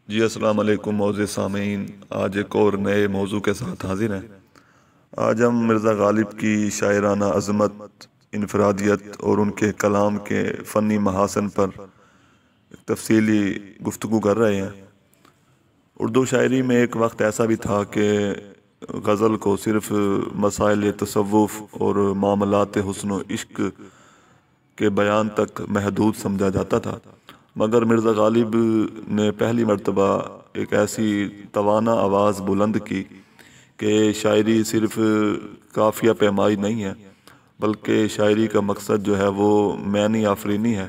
جی السلام علیکم معزز سامعین، آج ایک اور نئے موضوع کے ساتھ حاضر ہیں۔ آج ہم مرزا غالب کی شاعرانہ عظمت، انفرادیت اور ان کے کلام کے فنی محاسن پر تفصیلی گفتگو کر رہے ہیں۔ اردو شاعری میں ایک وقت ایسا بھی تھا کہ غزل کو صرف مسائل تصوف اور معاملات حسن و عشق کے بیان تک محدود سمجھا جاتا تھا، مگر مرزا غالب نے پہلی مرتبہ ایک ایسی توانا آواز بلند کی کہ شاعری صرف قافیہ پیمائی نہیں ہے، بلکہ شاعری کا مقصد جو ہے وہ معنی آفرینی ہے،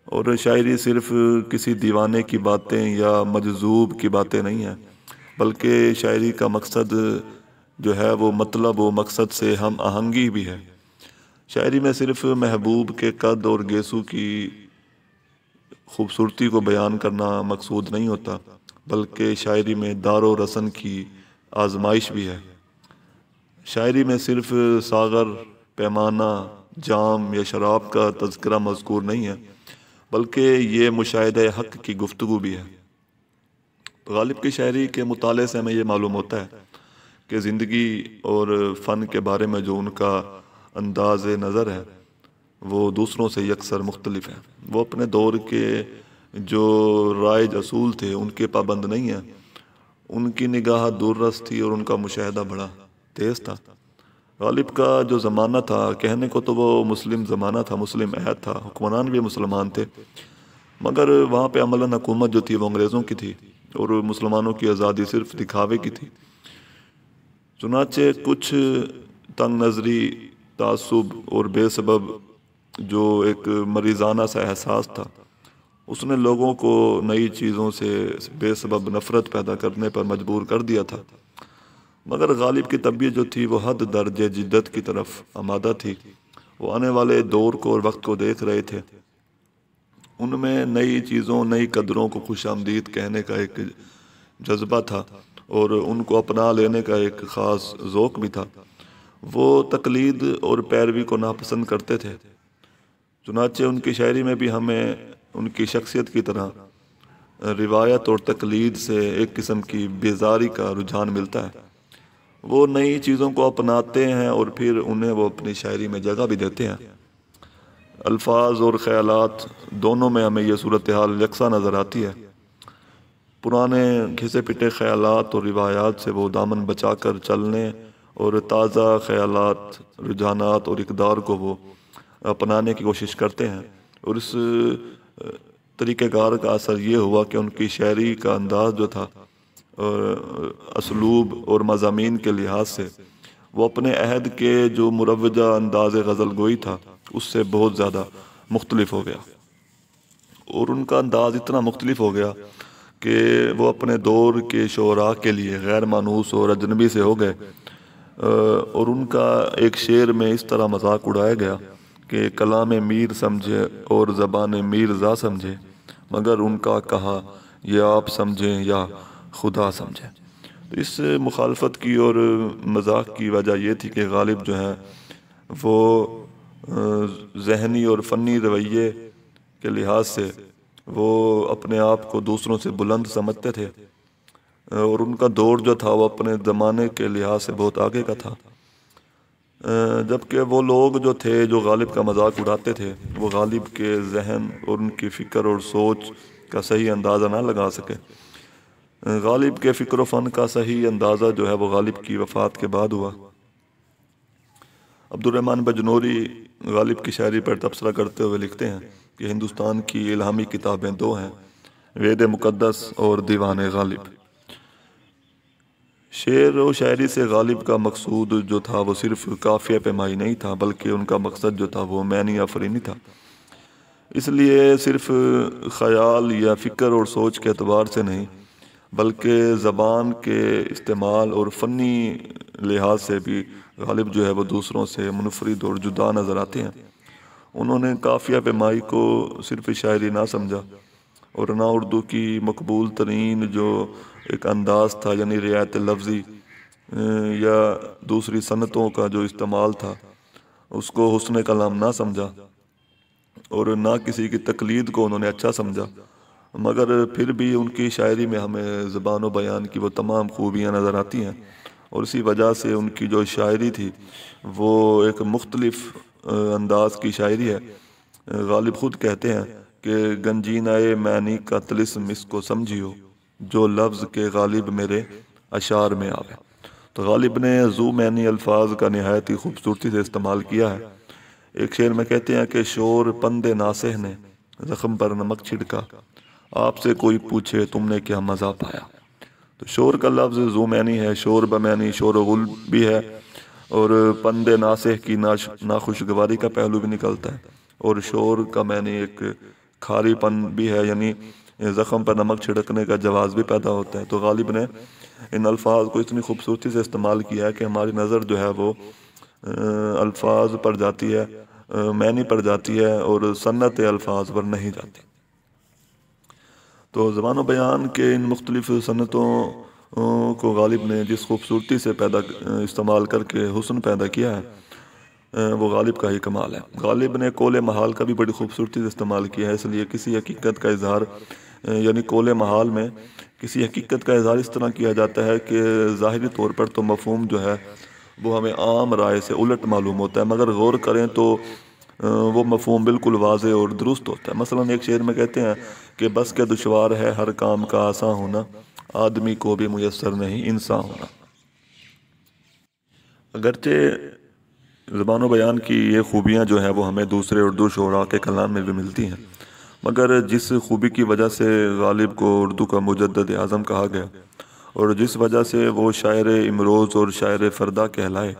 اور شاعری صرف کسی دیوانے کی باتیں یا مجذوب کی باتیں نہیں ہیں، بلکہ شاعری کا مقصد جو ہے وہ مطلب و مقصد سے ہم آہنگی بھی ہے۔ شاعری میں صرف محبوب کے قد اور گیسو کی خوبصورتی کو بیان کرنا مقصود نہیں ہوتا، بلکہ شاعری میں دار و رسن کی آزمائش بھی ہے۔ شاعری میں صرف ساغر، پیمانہ، جام یا شراب کا تذکرہ مذکور نہیں ہے، بلکہ یہ مشاہدہ حق کی گفتگو بھی ہے۔ غالب کی شاعری کے مطالعے سے ہمیں یہ معلوم ہوتا ہے کہ زندگی اور فن کے بارے میں جو ان کا انداز نظر ہے وہ دوسروں سے یکسر مختلف ہے۔ وہ اپنے دور کے جو رائج اصول تھے ان کے پابند نہیں ہیں، ان کی نگاہ دور رس تھی اور ان کا مشاہدہ بڑا تیز تھا۔ غالب کا جو زمانہ تھا، کہنے کو تو وہ مسلم زمانہ تھا، مسلم عہد تھا، حکمران بھی مسلمان تھے، مگر وہاں پہ عملاً حکومت جو تھی وہ انگریزوں کی تھی اور مسلمانوں کی آزادی صرف دکھاوے کی تھی۔ چنانچہ کچھ تنگ نظری، تعصب اور بے سبب جو ایک مریضانہ سا احساس تھا، اس نے لوگوں کو نئی چیزوں سے بے سبب نفرت پیدا کرنے پر مجبور کر دیا تھا، مگر غالب کی طبیعت جو تھی وہ حد درجے جدت کی طرف آمادہ تھی۔ وہ آنے والے دور کو اور وقت کو دیکھ رہے تھے، ان میں نئی چیزوں، نئی قدروں کو خوش آمدید کہنے کا ایک جذبہ تھا اور ان کو اپنا لینے کا ایک خاص ذوق بھی تھا۔ وہ تقلید اور پیروی کو ناپسند کرتے تھے، چنانچہ ان کی شاعری میں بھی ہمیں ان کی شخصیت کی طرح روایت اور تقلید سے ایک قسم کی بیزاری کا رجحان ملتا ہے۔ وہ نئی چیزوں کو اپناتے ہیں اور پھر انہیں وہ اپنی شاعری میں جگہ بھی دیتے ہیں۔ الفاظ اور خیالات دونوں میں ہمیں یہ صورتحال یکساں نظر آتی ہے۔ پرانے گھسے پٹے خیالات اور روایات سے وہ دامن بچا کر چلنے اور تازہ خیالات، رجحانات اور اقدار کو وہ اپنانے کی کوشش کرتے ہیں، اور اس طریقہ کار کا اثر یہ ہوا کہ ان کی شاعری کا انداز جو تھا اسلوب اور مضامین کے لحاظ سے وہ اپنے عہد کے جو مروجہ انداز غزل گوئی تھا اس سے بہت زیادہ مختلف ہو گیا، اور ان کا انداز اتنا مختلف ہو گیا کہ وہ اپنے دور کے شعراء کے لیے غیر مانوس اور اجنبی سے ہو گئے، اور ان کا ایک شعر میں اس طرح مذاق اڑایا گیا کہ کلام میر سمجھے اور زبان میرزا سمجھے، مگر ان کا کہا یہ آپ سمجھیں یا خدا سمجھے۔ تو اس مخالفت کی اور مذاق کی وجہ یہ تھی کہ غالب جو ہیں وہ ذہنی اور فنی رویے کے لحاظ سے وہ اپنے آپ کو دوسروں سے بلند سمجھتے تھے، اور ان کا دور جو تھا وہ اپنے زمانے کے لحاظ سے بہت آگے کا تھا، جبکہ وہ لوگ جو تھے جو غالب کا مذاق اڑاتے تھے وہ غالب کے ذہن اور ان کی فکر اور سوچ کا صحیح اندازہ نہ لگا سکے۔ غالب کے فکر و فن کا صحیح اندازہ جو ہے وہ غالب کی وفات کے بعد ہوا۔ عبدالرحمن بجنوری غالب کی شاعری پر تبصرہ کرتے ہوئے لکھتے ہیں کہ ہندوستان کی الہامی کتابیں دو ہیں، وید مقدس اور دیوان غالب۔ شعر و شاعری سے غالب کا مقصود جو تھا وہ صرف قافیہ پیمائی نہیں تھا، بلکہ ان کا مقصد جو تھا وہ معنی آفرینی تھا۔ اس لیے صرف خیال یا فکر اور سوچ کے اعتبار سے نہیں، بلکہ زبان کے استعمال اور فنی لحاظ سے بھی غالب جو ہے وہ دوسروں سے منفرد اور جدا نظر آتے ہیں۔ انہوں نے قافیہ پیمائی کو صرف شاعری نہ سمجھا، اور نہ اردو کی مقبول ترین جو ایک انداز تھا یعنی رعایت لفظی یا دوسری صنعتوں کا جو استعمال تھا اس کو حسن کلام نہ سمجھا، اور نہ کسی کی تقلید کو انہوں نے اچھا سمجھا، مگر پھر بھی ان کی شاعری میں ہمیں زبان و بیان کی وہ تمام خوبیاں نظر آتی ہیں، اور اسی وجہ سے ان کی جو شاعری تھی وہ ایک مختلف انداز کی شاعری ہے۔ غالب خود کہتے ہیں کہ گنجینۂ معنی کا طلسم اس کو سمجھیو، جو لفظ کے غالب میرے اشعار میں آوے۔ تو غالب نے ذو معنی الفاظ کا نہایت ہی خوبصورتی سے استعمال کیا ہے۔ ایک شعر میں کہتے ہیں کہ شور پند ناصح نے زخم پر نمک چھڑکا، آپ سے کوئی پوچھے تم نے کیا مزہ پایا۔ تو شور کا لفظ ذو معنی ہے، شور بمعنی شور و غل بھی ہے، اور پند ناصح کی ناخوشگواری کا پہلو بھی نکلتا ہے، اور شور کا معنی ایک کھاری پن بھی ہے، یعنی زخم پر نمک چھڑکنے کا جواز بھی پیدا ہوتا ہے۔ تو غالب نے ان الفاظ کو اتنی خوبصورتی سے استعمال کیا ہے کہ ہماری نظر جو ہے وہ الفاظ پر جاتی ہے، معنی پر جاتی ہے، اور صنعت الفاظ پر نہیں جاتی۔ تو زبان و بیان کے ان مختلف صنعتوں کو غالب نے جس خوبصورتی سے استعمال کر کے حسن پیدا کیا ہے، وہ غالب کا ہی کمال ہے۔ غالب نے قول محال کا بھی بڑی خوبصورتی سے استعمال کیا ہے، اس لیے کسی حقیقت کا اظہار، یعنی قول محال میں کسی حقیقت کا اظہار اس طرح کیا جاتا ہے کہ ظاہری طور پر تو مفہوم جو ہے وہ ہمیں عام رائے سے الٹ معلوم ہوتا ہے، مگر غور کریں تو وہ مفہوم بالکل واضح اور درست ہوتا ہے۔ مثلا ایک شعر میں کہتے ہیں کہ بس کے دشوار ہے ہر کام کا آسان ہونا، آدمی کو بھی میسر نہیں انسان ہونا۔ اگرچہ زبان و بیان کی یہ خوبیاں جو ہیں وہ ہمیں دوسرے اردو شعراء کے کلام میں بھی ملتی ہیں، مگر جس خوبی کی وجہ سے غالب کو اردو کا مجدد اعظم کہا گیا، اور جس وجہ سے وہ شاعر امروز اور شاعر فردا کہلائے،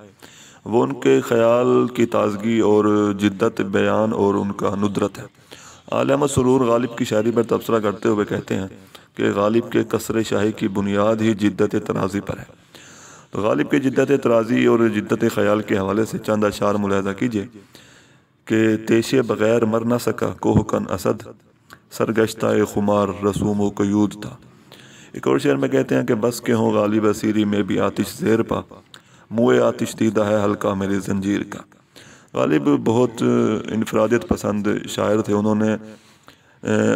وہ ان کے خیال کی تازگی اور جدت بیان اور ان کا ندرت ہے۔ عالم سرور غالب کی شاعری پر تبصرہ کرتے ہوئے کہتے ہیں کہ غالب کے قصر شاہی کی بنیاد ہی جدت ترازی پر ہے۔ تو غالب کے جدت ترازی اور جدت خیال کے حوالے سے چند اشعار ملاحظہ کیجیے کہ تیشے بغیر مر نہ سکا کوہ کن اسد، سرگشتہ خمار رسوم و قیود تھا۔ ایک اور شعر میں کہتے ہیں کہ بس کے ہوں غالب اسیری میں بھی آتش زیر پا، موئے آتش دیدہ ہے حلقہ میرے زنجیر کا۔ غالب بہت انفرادیت پسند شاعر تھے، انہوں نے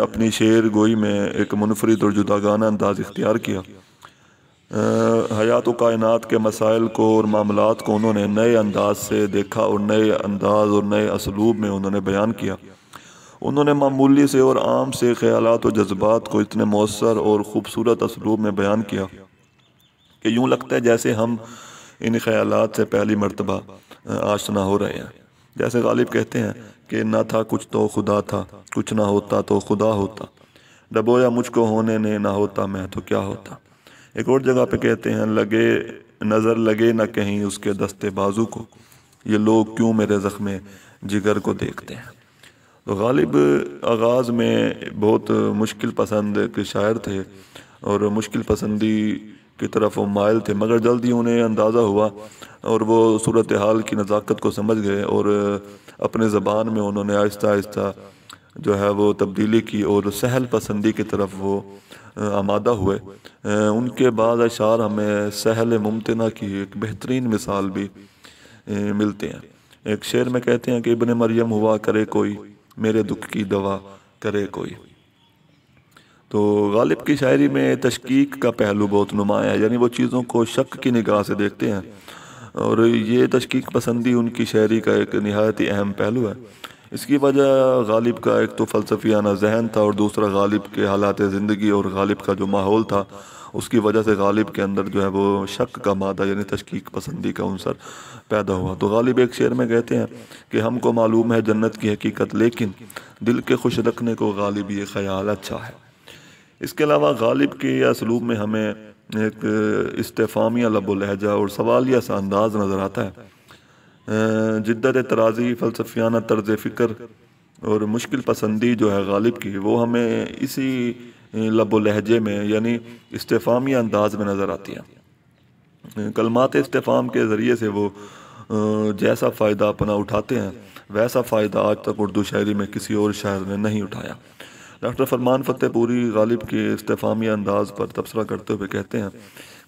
اپنی شعر گوئی میں ایک منفرد اور جداگانہ انداز اختیار کیا۔ حیات و کائنات کے مسائل کو اور معاملات کو انہوں نے نئے انداز سے دیکھا، اور نئے انداز اور نئے اسلوب میں انہوں نے بیان کیا۔ انہوں نے معمولی سے اور عام سے خیالات و جذبات کو اتنے مؤثر اور خوبصورت اسلوب میں بیان کیا کہ یوں لگتا ہے جیسے ہم ان خیالات سے پہلی مرتبہ آشنا ہو رہے ہیں۔ جیسے غالب کہتے ہیں کہ نہ تھا کچھ تو خدا تھا، کچھ نہ ہوتا تو خدا ہوتا، ڈبویا مجھ کو ہونے نے نہ ہوتا میں تو کیا ہوتا۔ ایک اور جگہ پہ کہتے ہیں نظر لگے نہ کہیں اس کے دستے بازو کو، یہ لوگ کیوں میرے زخم جگر کو دیکھتے ہیں۔ تو غالب آغاز میں بہت مشکل پسند کے شاعر تھے اور مشکل پسندی کی طرف وہ مائل تھے، مگر جلد ہی انہیں اندازہ ہوا اور وہ صورتحال کی نزاکت کو سمجھ گئے، اور اپنے زبان میں انہوں نے آہستہ آہستہ جو ہے وہ تبدیلی کی اور سہل پسندی کی طرف وہ آمادہ ہوئے۔ ان کے بعض اشعار ہمیں سہل ممتنع کی ایک بہترین مثال بھی ملتے ہیں۔ ایک شعر میں کہتے ہیں کہ ابن مریم ہوا کرے کوئی، میرے دکھ کی دوا کرے کوئی۔ تو غالب کی شاعری میں تشکیک کا پہلو بہت نمایاں ہے، یعنی وہ چیزوں کو شک کی نگاہ سے دیکھتے ہیں، اور یہ تشکیک پسندی ان کی شاعری کا ایک نہایت ہی اہم پہلو ہے۔ اس کی وجہ غالب کا ایک تو فلسفیانہ ذہن تھا، اور دوسرا غالب کے حالات زندگی اور غالب کا جو ماحول تھا، اس کی وجہ سے غالب کے اندر جو ہے وہ شک کا مادہ یعنی تشکیک پسندی کا عنصر پیدا ہوا۔ تو غالب ایک شعر میں کہتے ہیں کہ ہم کو معلوم ہے جنت کی حقیقت، لیکن دل کے خوش رکھنے کو غالب یہ خیال اچھا ہے۔ اس کے علاوہ غالب کے اسلوب میں ہمیں ایک استفہامیہ لب و لہجہ اور سوالیہ سا انداز نظر آتا ہے۔ جدت ترازی، فلسفیانہ طرز فکر اور مشکل پسندی جو ہے غالب کی، وہ ہمیں اسی لب و لہجے میں یعنی استفہامیہ انداز میں نظر آتی ہے۔ کلمات استفہام کے ذریعے سے وہ جیسا فائدہ اپنا اٹھاتے ہیں، ویسا فائدہ آج تک اردو شاعری میں کسی اور شاعر نے نہیں اٹھایا۔ ڈاکٹر فرمان فتح پوری غالب کے استفہامی انداز پر تبصرہ کرتے ہوئے کہتے ہیں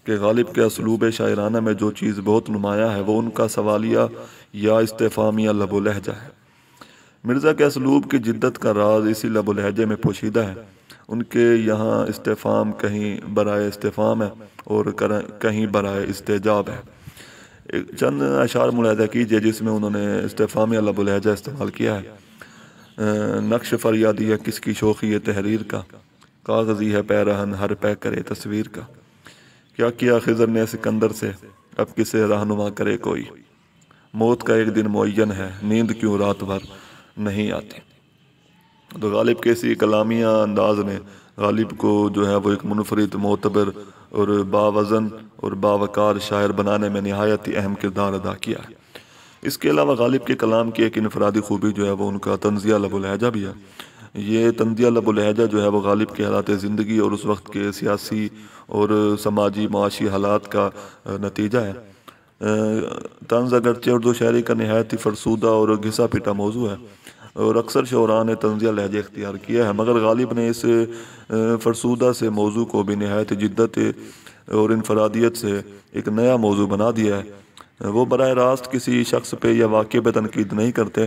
کہ غالب کے اسلوب شاعرانہ میں جو چیز بہت نمایاں ہے وہ ان کا سوالیہ یا استفہامیہ لب و لہجہ ہے۔ مرزا کے اسلوب کی جدت کا راز اسی لب و لہجے میں پوشیدہ ہے۔ ان کے یہاں استفہام کہیں برائے استفہام ہے اور کہیں برائے استجاب ہے۔ چند اشعار ملاحظہ کیجئے جس میں انہوں نے استفہامیہ لب لہجہ استعمال کیا ہے۔ نقش فریادی ہے کس کی شوخی تحریر کا، کاغذی ہے پیرہن ہر پہ کرے تصویر کا، کیا کیا خضر نے سکندر سے اب کسے رہنما کرے کوئی، موت کا ایک دن معین ہے نیند کیوں رات بھر نہیں آتی۔ تو غالب کے اسی کلامیہ انداز نے غالب کو جو ہے وہ ایک منفرد، معتبر اور باوزن اور باوقار شاعر بنانے میں نہایت ہی اہم کردار ادا کیا ہے۔ اس کے علاوہ غالب کے کلام کی ایک انفرادی خوبی جو ہے وہ ان کا طنزیہ لب و لہجہ بھی ہے۔ یہ طنزیہ لب و لہجہ جو ہے وہ غالب کے حالات زندگی اور اس وقت کے سیاسی اور سماجی معاشی حالات کا نتیجہ ہے۔ طنز اگرچہ اردو شاعری کا نہایت ہی فرسودہ اور گھسا پٹا موضوع ہے اور اکثر شعراء نے طنزیہ لہجہ اختیار کیا ہے، مگر غالب نے اس فرسودہ سے موضوع کو بھی نہایت جدت اور انفرادیت سے ایک نیا موضوع بنا دیا ہے۔ وہ براہ راست کسی شخص پہ یا واقعے پہ تنقید نہیں کرتے،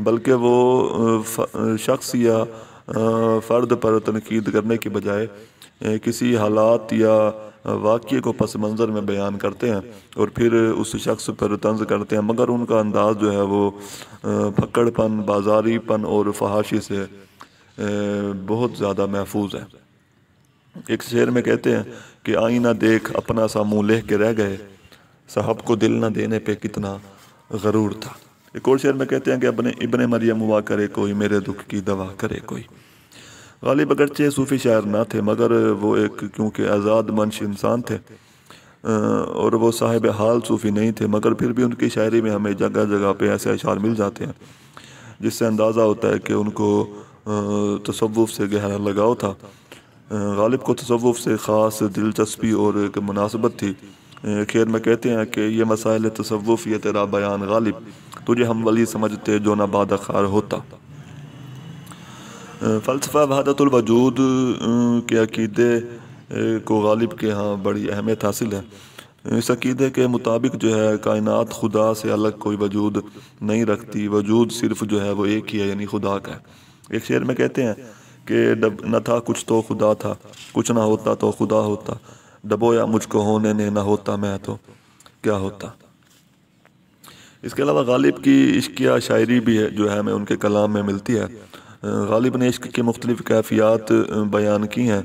بلکہ وہ شخص یا فرد پر تنقید کرنے کی بجائے کسی حالات یا واقعے کو پس منظر میں بیان کرتے ہیں اور پھر اس شخص پر طنز کرتے ہیں، مگر ان کا انداز جو ہے وہ پھکڑ پن، بازاری پن اور فحاشی سے بہت زیادہ محفوظ ہے۔ ایک شعر میں کہتے ہیں کہ آئینہ دیکھ اپنا سا منہ لہ کے رہ گئے، صاحب کو دل نہ دینے پہ کتنا غرور تھا۔ ایک اور شعر میں کہتے ہیں کہ ابن مریم ہوا کرے کوئی، میرے دکھ کی دوا کرے کوئی۔ غالب اگرچہ صوفی شاعر نہ تھے، مگر وہ ایک کیونکہ آزاد منش انسان تھے اور وہ صاحب حال صوفی نہیں تھے، مگر پھر بھی ان کی شاعری میں ہمیں جگہ جگہ پہ ایسے اشعار مل جاتے ہیں جس سے اندازہ ہوتا ہے کہ ان کو تصوف سے گہرا لگاؤ تھا۔ غالب کو تصوف سے خاص دلچسپی اور ایک مناسبت تھی۔ خیر میں کہتے ہیں کہ یہ مسائل تصوف یہ تیرا بیان غالب، تجھے ہم ولی سمجھتے جو نہ بعد خار ہوتا۔ فلسفہ وحدت الوجود کے عقیدے کو غالب کے ہاں بڑی اہمیت حاصل ہے۔ اس عقیدے کے مطابق جو ہے کائنات خدا سے الگ کوئی وجود نہیں رکھتی، وجود صرف جو ہے وہ ایک ہی ہے، یعنی خدا کا ہے۔ ایک شعر میں کہتے ہیں کہ نہ تھا کچھ تو خدا تھا، کچھ نہ ہوتا تو خدا ہوتا، ڈبویا مجھ کو ہونے نے نہ ہوتا میں تو کیا ہوتا۔ اس کے علاوہ غالب کی عشقیہ شاعری بھی ہے جو ہے ہمیں ان کے کلام میں ملتی ہے۔ غالب نے عشق کی مختلف کیفیات بیان کی ہیں۔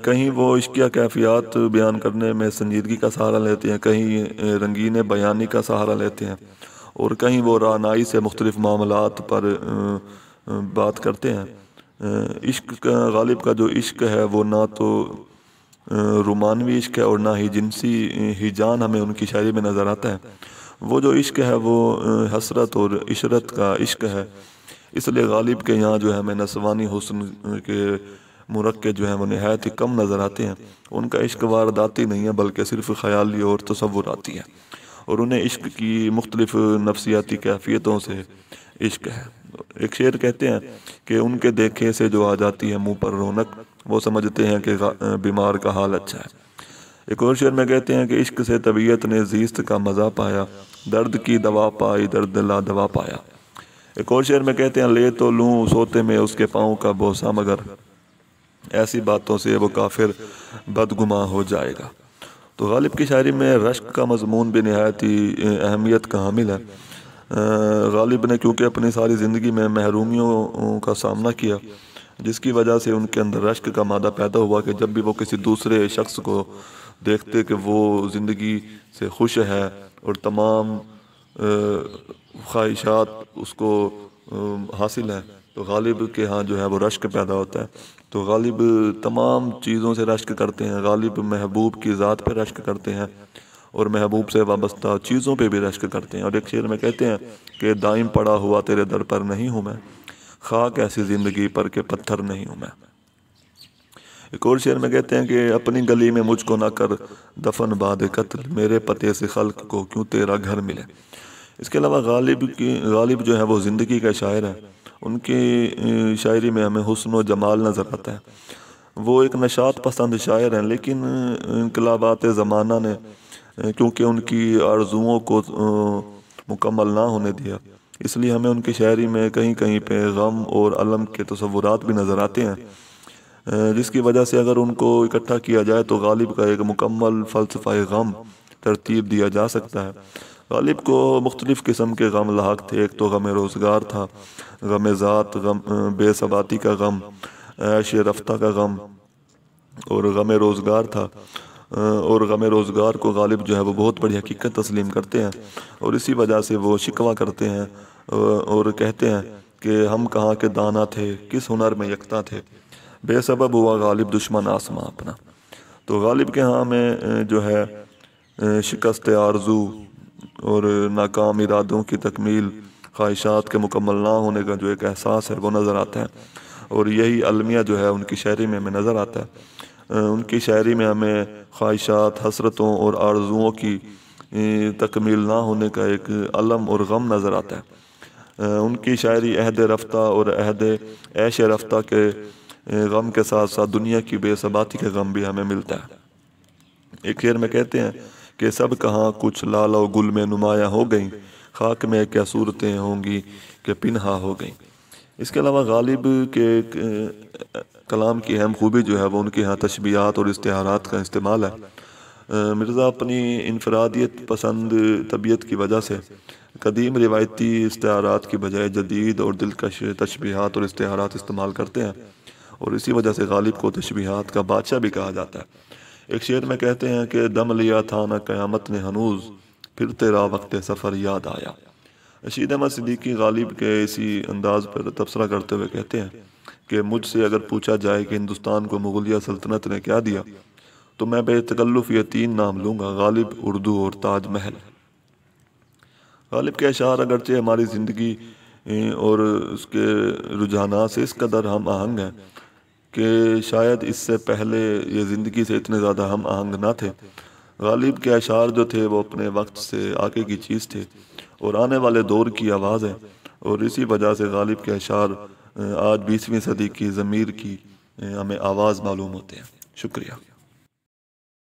کہیں وہ عشقیہ کیفیات بیان کرنے میں سنجیدگی کا سہارا لیتے ہیں، کہیں رنگین بیانی کا سہارا لیتے ہیں اور کہیں وہ رعنائی سے مختلف معاملات پر بات کرتے ہیں۔ عشق کا غالب کا جو عشق ہے وہ نہ تو رومانوی عشق ہے اور نہ ہی جنسی ہیجان ہمیں ان کی شاعری میں نظر آتا ہے۔ وہ جو عشق ہے وہ حسرت اور عشرت کا عشق ہے، اس لیے غالب کے یہاں جو ہے ہمیں نسوانی حسن کے مرکے جو ہیں وہ نہایت ہی کم نظر آتے ہیں۔ ان کا عشق وارداتی نہیں ہے بلکہ صرف خیالی اور تصوراتی ہے، اور انہیں عشق کی مختلف نفسیاتی کیفیتوں سے عشق ہے۔ ایک شعر کہتے ہیں کہ ان کے دیکھے سے جو آ جاتی ہے منہ پر رونق، وہ سمجھتے ہیں کہ بیمار کا حال اچھا ہے۔ ایک اور شعر میں کہتے ہیں کہ عشق سے طبیعت نے زیست کا مزہ پایا، درد کی دوا پائی درد لا دوا پایا۔ ایک اور شعر میں کہتے ہیں لے تو لوں سوتے میں اس کے پاؤں کا بوسہ، مگر ایسی باتوں سے وہ کافر بدگماں ہو جائے گا۔ تو غالب کی شاعری میں رشک کا مضمون بھی نہایت ہی اہمیت کا حامل ہے۔ غالب نے کیونکہ اپنی ساری زندگی میں محرومیوں کا سامنا کیا، جس کی وجہ سے ان کے اندر رشک کا مادہ پیدا ہوا کہ جب بھی وہ کسی دوسرے شخص کو دیکھتے کہ وہ زندگی سے خوش ہے اور تمام خواہشات اس کو حاصل ہیں، تو غالب کے ہاں جو ہے وہ رشک پیدا ہوتا ہے۔ تو غالب تمام چیزوں سے رشک کرتے ہیں، غالب محبوب کی ذات پہ رشک کرتے ہیں اور محبوب سے وابستہ چیزوں پہ بھی رشک کرتے ہیں۔ اور ایک شعر میں کہتے ہیں کہ دائم پڑا ہوا تیرے در پر نہیں ہوں میں، خاک ایسی زندگی پر کہ پتھر نہیں ہوں میں۔ ایک اور شعر میں کہتے ہیں کہ اپنی گلی میں مجھ کو نہ کر دفن بعد قتل، میرے پتے سے خلق کو کیوں تیرا گھر ملے۔ اس کے علاوہ غالب جو ہے وہ زندگی کا شاعر ہے۔ ان کی شاعری میں ہمیں حسن و جمال نظر آتا ہے۔ وہ ایک نشاط پسند شاعر ہیں، لیکن انقلابات زمانہ نے کیونکہ ان کی آرزوؤں کو مکمل نہ ہونے دیا، اس لیے ہمیں ان کی شاعری میں کہیں کہیں پہ غم اور الم کے تصورات بھی نظر آتے ہیں، جس کی وجہ سے اگر ان کو اکٹھا کیا جائے تو غالب کا ایک مکمل فلسفہ غم ترتیب دیا جا سکتا ہے۔ غالب کو مختلف قسم کے غم لاحق تھے۔ ایک تو غم روزگار تھا، غم ذات، غم بے ثباتی کا غم، عیش رفتہ کا غم، اور غم روزگار تھا۔ اور غم روزگار کو غالب جو ہے وہ بہت بڑی حقیقت تسلیم کرتے ہیں، اور اسی وجہ سے وہ شکوہ کرتے ہیں اور کہتے ہیں کہ ہم کہاں کے دانا تھے، کس ہنر میں یکتا تھے، بے سبب ہوا غالب دشمن آسماں اپنا۔ تو غالب کے ہاں میں جو ہے شکست آرزو اور ناکام ارادوں کی تکمیل، خواہشات کے مکمل نہ ہونے کا جو ایک احساس ہے وہ نظر آتا ہے، اور یہی المیہ جو ہے ان کی شاعری میں ہمیں نظر آتا ہے۔ ان کی شاعری میں ہمیں خواہشات، حسرتوں اور آرزوؤں کی تکمیل نہ ہونے کا ایک الم اور غم نظر آتا ہے۔ ان کی شاعری عہد رفتہ اور عہد عیش رفتہ کے غم کے ساتھ ساتھ دنیا کی بے ثباتی کا غم بھی ہمیں ملتا ہے۔ ایک شعر میں کہتے ہیں کہ سب کہاں کچھ لال و گل میں نمایاں ہو گئیں، خاک میں کیا صورتیں ہوں گی کہ پنہا ہو گئیں۔ اس کے علاوہ غالب کے کلام کی اہم خوبی جو ہے وہ ان کے ہاں تشبیہات اور استعارات کا استعمال ہے۔ مرزا اپنی انفرادیت پسند طبیعت کی وجہ سے قدیم روایتی استعارات کی بجائے جدید اور دلکش تشبیہات اور استعارات استعمال کرتے ہیں، اور اسی وجہ سے غالب کو تشبیہات کا بادشاہ بھی کہا جاتا ہے۔ ایک شعر میں کہتے ہیں کہ دم لیا تھا نہ قیامت نے ہنوز، پھر تیرا وقت سفر یاد آیا۔ رشید احمد صدیقی غالب کے اسی انداز پر تبصرہ کرتے ہوئے کہتے ہیں کہ مجھ سے اگر پوچھا جائے کہ ہندوستان کو مغلیہ سلطنت نے کیا دیا تو میں بے تکلف یہ 3 نام لوں گا: غالب، اردو اور تاج محل۔ غالب کے اشعار اگرچہ ہماری زندگی اور اس کے رجحانات سے اس قدر ہم آہنگ ہیں کہ شاید اس سے پہلے یہ زندگی سے اتنے زیادہ ہم آہنگ نہ تھے۔ غالب کے اشعار جو تھے وہ اپنے وقت سے آگے کی چیز تھے اور آنے والے دور کی آواز ہے، اور اسی وجہ سے غالب کے اشعار آج 20ویں صدی کی ضمیر کی ہمیں آواز معلوم ہوتے ہیں۔ شکریہ۔